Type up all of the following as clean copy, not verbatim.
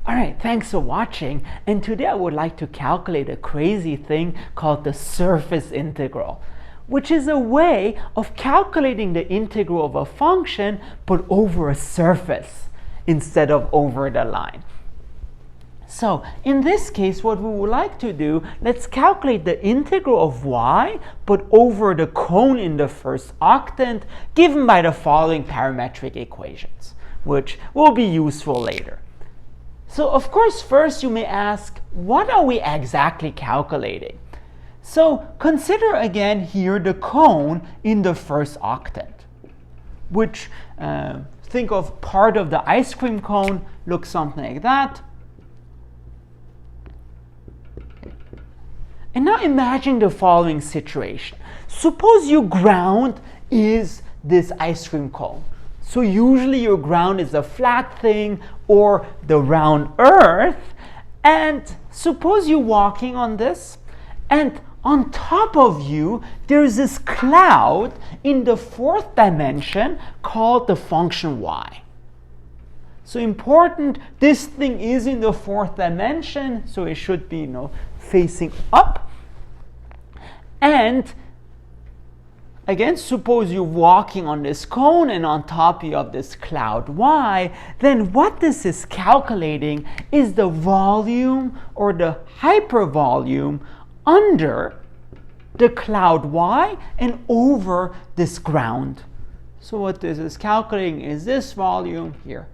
Alright, thanks for watching, and today I would like to calculate a crazy thing called the surface integral, which is a way of calculating the integral of a function but over a surface instead of over the line. So in this case, what we would like to do, let's calculate the integral of y but over the cone in the first octant given by the following parametric equations, which will be useful later. So of course, first you may ask, what are we exactly calculating? So consider again here the cone in the first octant, which think of part of the ice cream cone, looks something like that. And now imagine the following situation. Suppose your ground is this ice cream cone. So usually your ground is a flat thing or the round earth. And suppose you're walking on this, and on top of you, there's this cloud in the fourth dimension called the function y. So important, this thing is in the fourth dimension, so it should be, facing up. And again, suppose you're walking on this cone and on top you have this cloud y, then what this is calculating is the volume or the hypervolume under the cloud y and over this ground. So what this is calculating is this volume here.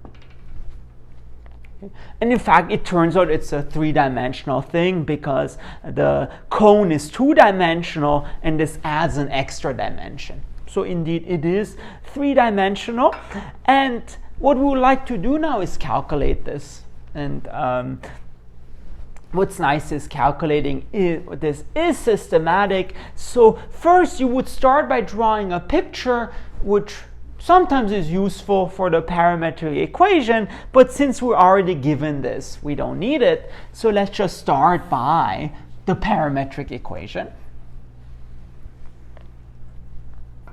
And in fact, it turns out it's a three-dimensional thing because the cone is two-dimensional and this adds an extra dimension. So indeed, it is three-dimensional. And what we would like to do now is calculate this. And what's nice is calculating this is systematic. So first, you would start by drawing a picture, which sometimes is useful for the parametric equation, but since we're already given this, we don't need it. So let's just start by the parametric equation.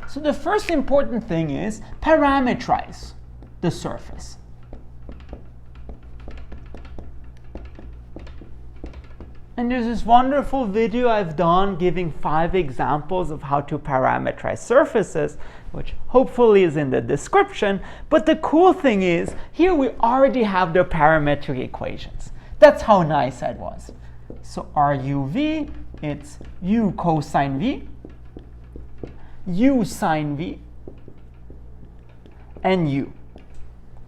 So the first important thing is parameterize the surface. And there's this wonderful video I've done giving 5 examples of how to parameterize surfaces, which hopefully is in the description. But the cool thing is, here we already have the parametric equations. That's how nice that was. So RUV, it's U cosine V, U sine V, and U.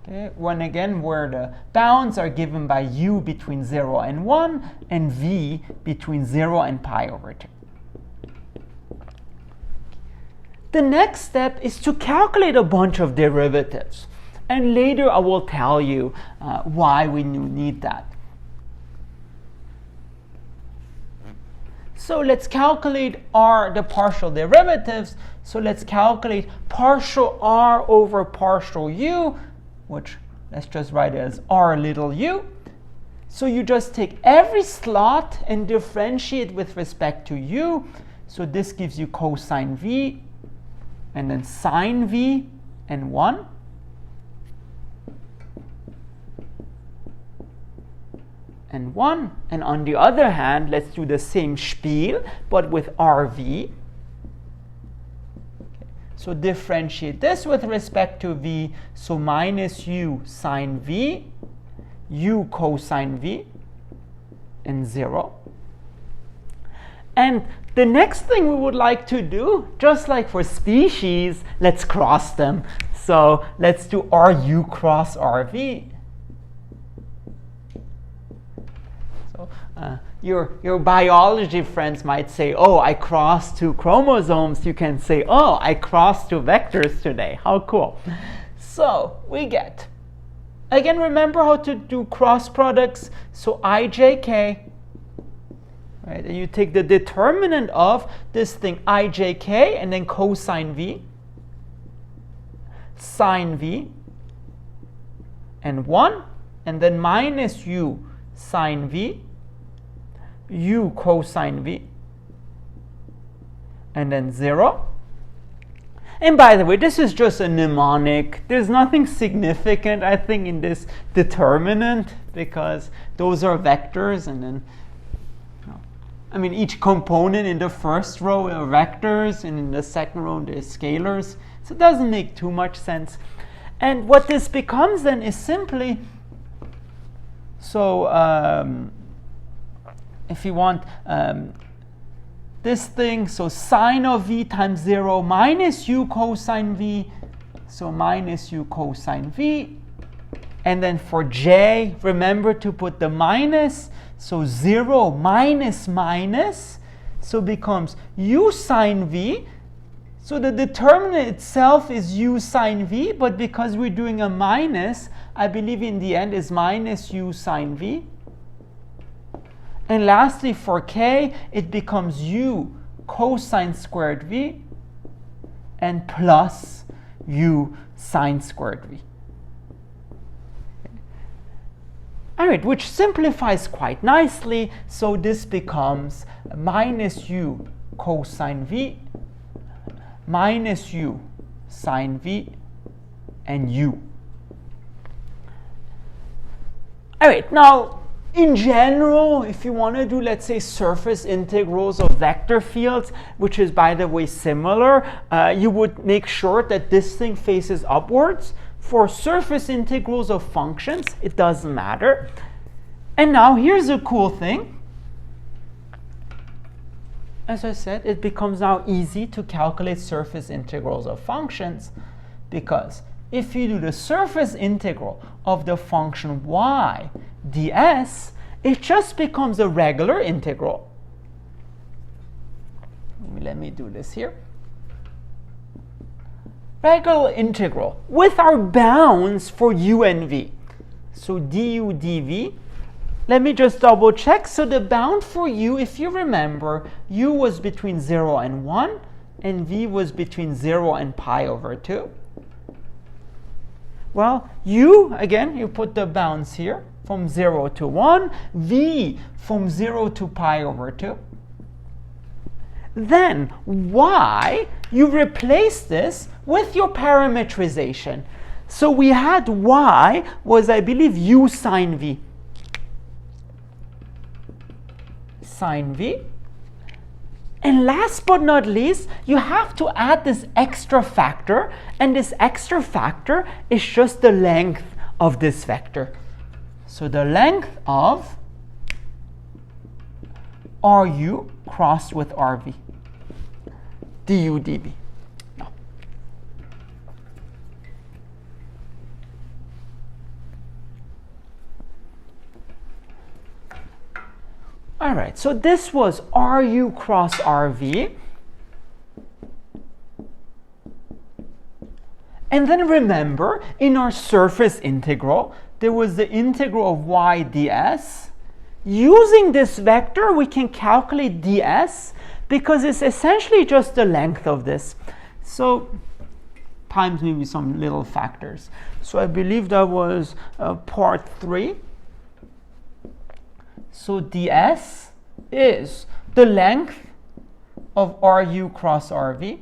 Okay, where the bounds are given by u between 0 and 1 and v between 0 and pi over 2. The next step is to calculate a bunch of derivatives. And later I will tell you why we need that. So let's calculate the partial derivatives. So let's calculate partial r over partial u, which let's just write it as r little u. So you just take every slot and differentiate with respect to u. So this gives you cosine v, and then sine v, and 1. And 1. And on the other hand, let's do the same spiel, but with rv. So differentiate this with respect to v, so minus u sine v, u cosine v, and 0. And the next thing we would like to do, just like for species, let's cross them. So let's do ru cross rv. So your biology friends might say, oh, I crossed 2 chromosomes. You can say, oh, I crossed 2 vectors today. How cool. So we get, again, remember how to do cross products. So ijk, right? And you take the determinant of this thing, ijk, and then cosine v, sine v, and 1, and then minus u sine v, u cosine v, and then 0. And by the way, this is just a mnemonic. There's nothing significant, I think, in this determinant, because those are vectors, and then, I mean, each component in the first row are vectors, and in the second row they're scalars. So it doesn't make too much sense. And what this becomes then is simply, so if you want this thing, so sine of v times 0 minus u cosine v, so minus u cosine v. And then for j, remember to put the minus, so 0 minus minus, so becomes u sine v. So the determinant itself is u sine v, but because we're doing a minus, I believe in the end is minus u sine v. And lastly, for k, it becomes u cosine squared v and plus u sine squared v. All right, which simplifies quite nicely. So this becomes minus u cosine v minus u sine v and u. All right, now in general, if you want to do, let's say, surface integrals of vector fields, which is, by the way, similar, you would make sure that this thing faces upwards. For surface integrals of functions, it doesn't matter. And now here's a cool thing. As I said, it becomes now easy to calculate surface integrals of functions, because if you do the surface integral of the function y ds, it just becomes a regular integral. Let me do this here. Regular integral with our bounds for u and v. So du dv. Let me just double check. So the bound for u, if you remember, u was between 0 and 1, and v was between 0 and pi over 2. Well, u, again, you put the bounds here from 0 to 1, v from 0 to pi over 2. Then y, you replace this with your parametrization. So we had y was, I believe, u sine v. Sine v. And last but not least, you have to add this extra factor, and this extra factor is just the length of this vector. So the length of Ru crossed with Rv, du dv. No. All right, so this was Ru cross Rv. And then remember, in our surface integral, there was the integral of y ds. Using this vector, we can calculate ds because it's essentially just the length of this. So times maybe some little factors. So I believe that was part 3. So ds is the length of Ru cross Rv.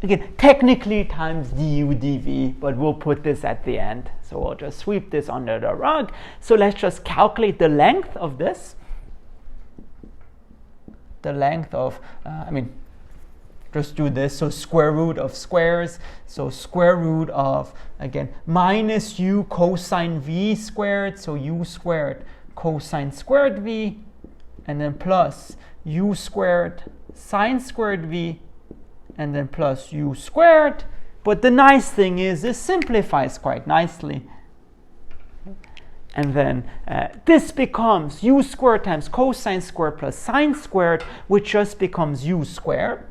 Again, technically times du dv, but we'll put this at the end. So we'll just sweep this under the rug. So let's just calculate the length of this. The length of, just do this. So square root of squares. So square root of, again, minus u cosine v squared. So u squared cosine squared v. And then plus u squared sine squared v. And then plus u squared. But the nice thing is this simplifies quite nicely. And then this becomes u squared times cosine squared plus sine squared, which just becomes u squared.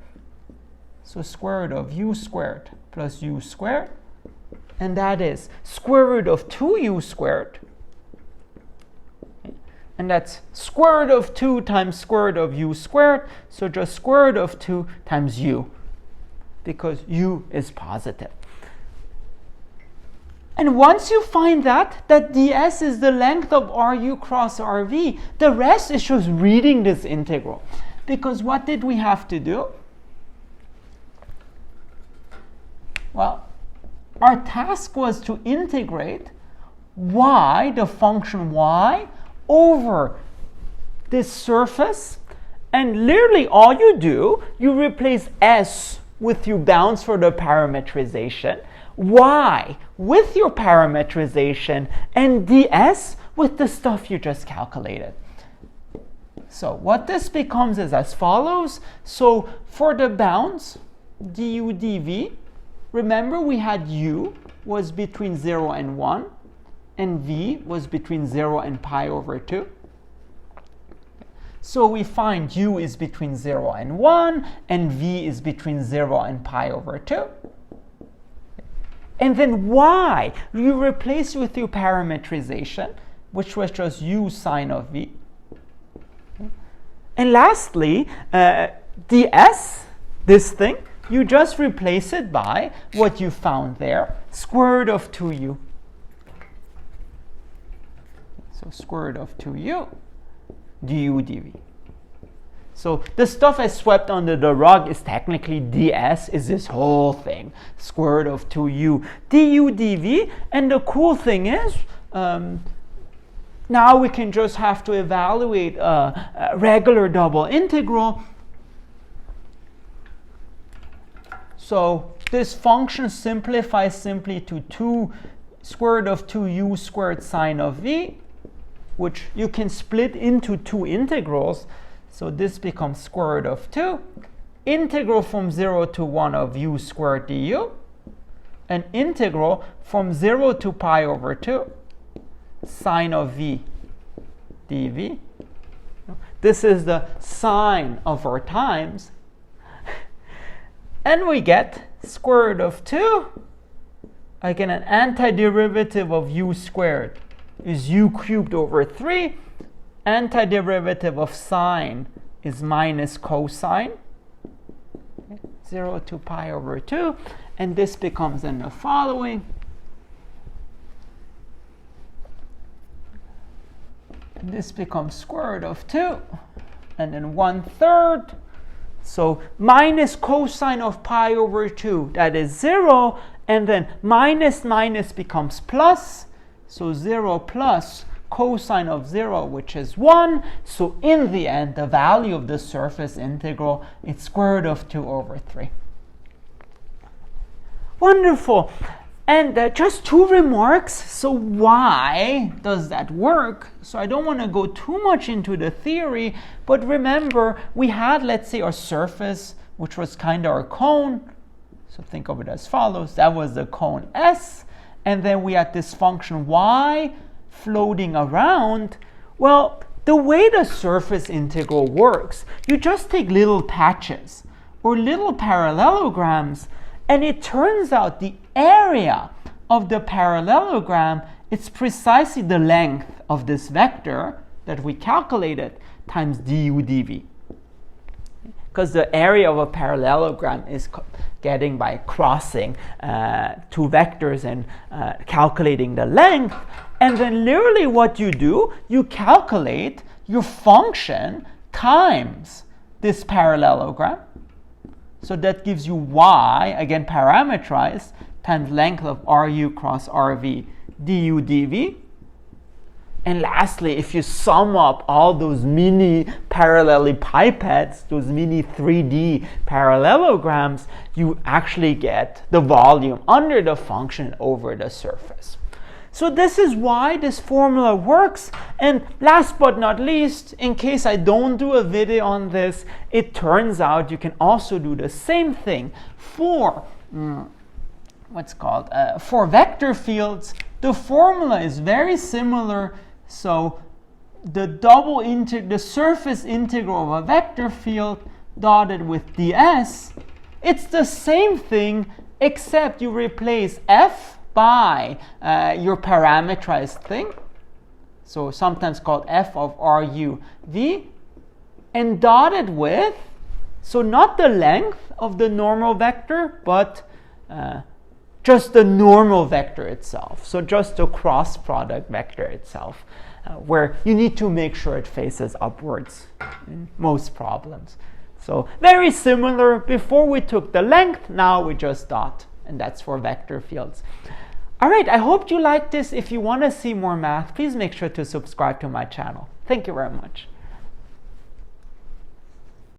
So square root of u squared plus u squared. And that is square root of 2u squared. And that's square root of 2 times square root of u squared. So just square root of 2 times u, because u is positive. And once you find that ds is the length of Ru cross Rv, the rest is just reading this integral. Because what did we have to do? Well, our task was to integrate y, the function y, over this surface, and literally all you do, you replace s with your bounds for the parametrization, y with your parametrization, and ds with the stuff you just calculated. So what this becomes is as follows. So for the bounds, du dv, remember we had u was between 0 and 1, and v was between 0 and pi over 2. So we find u is between 0 and 1, and v is between 0 and pi over 2. And then y, you replace with your parametrization, which was just u sine of v. And lastly, ds, this thing, you just replace it by what you found there, square root of 2u. So square root of 2u du dv. So the stuff I swept under the rug is technically ds, is this whole thing, square root of 2u du dv. And the cool thing is, now we can just have to evaluate a regular double integral. So this function simplifies simply to 2 square root of 2u squared sine of v, which you can split into two integrals. So this becomes square root of 2, integral from 0 to 1 of u squared du, and integral from 0 to pi over 2 sine of v dv. This is the sine of our times. And we get square root of 2. Again, an antiderivative of u squared is u cubed over 3. Antiderivative of sine is minus cosine, 0 to pi over 2. And this becomes then the following. This becomes square root of 2, and then 1/3. So minus cosine of pi over 2, that is 0, and then minus minus becomes plus. So 0 plus cosine of 0, which is 1. So in the end, the value of the surface integral is square root of 2 over 3. Wonderful. And just two remarks. So why does that work? So I don't want to go too much into the theory, but remember we had, let's say, our surface, which was kind of our cone. So think of it as follows. That was the cone S. And then we had this function y floating around. Well, the way the surface integral works, you just take little patches or little parallelograms, and it turns out the area of the parallelogram is precisely the length of this vector that we calculated times du dv. Because the area of a parallelogram is getting by crossing two vectors and calculating the length. And then literally what you do, you calculate your function times this parallelogram. So that gives you y, again parameterized, times length of ru cross rv du dv. And lastly, if you sum up all those mini parallelepipeds, those mini 3D parallelograms, you actually get the volume under the function over the surface. So this is why this formula works. And last but not least, in case I don't do a video on this, it turns out you can also do the same thing for for vector fields. The formula is very similar. So the surface integral of a vector field dotted with ds, it's the same thing, except you replace f by your parameterized thing, so sometimes called f of ru v, and dotted with, so not the length of the normal vector, but just the normal vector itself, so just the cross product vector itself, where you need to make sure it faces upwards in most problems. So very similar. Before we took the length, now we just dot and that's for vector fields. All right, I hope you liked this. If you want to see more math, please make sure to subscribe to my channel. Thank you very much.